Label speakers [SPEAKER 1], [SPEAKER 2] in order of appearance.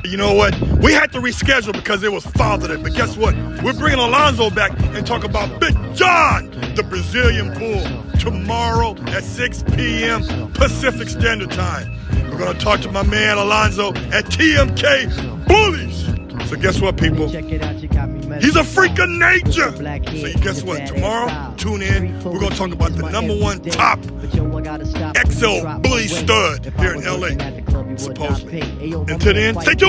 [SPEAKER 1] You know what? We had to reschedule because it was Father Day. But guess what? We're bringing Alonzo back and talk about Big John, the Brazilian Bull, tomorrow at 6 p.m. Pacific Standard Time. We're going to talk to my man Alonzo at TMK Bullies. So guess what, people? He's a freak of nature. So you guess what? Tomorrow, tune in. We're going to talk about the #1 top XL bully stud here in LA, supposedly. Until then, stay tuned.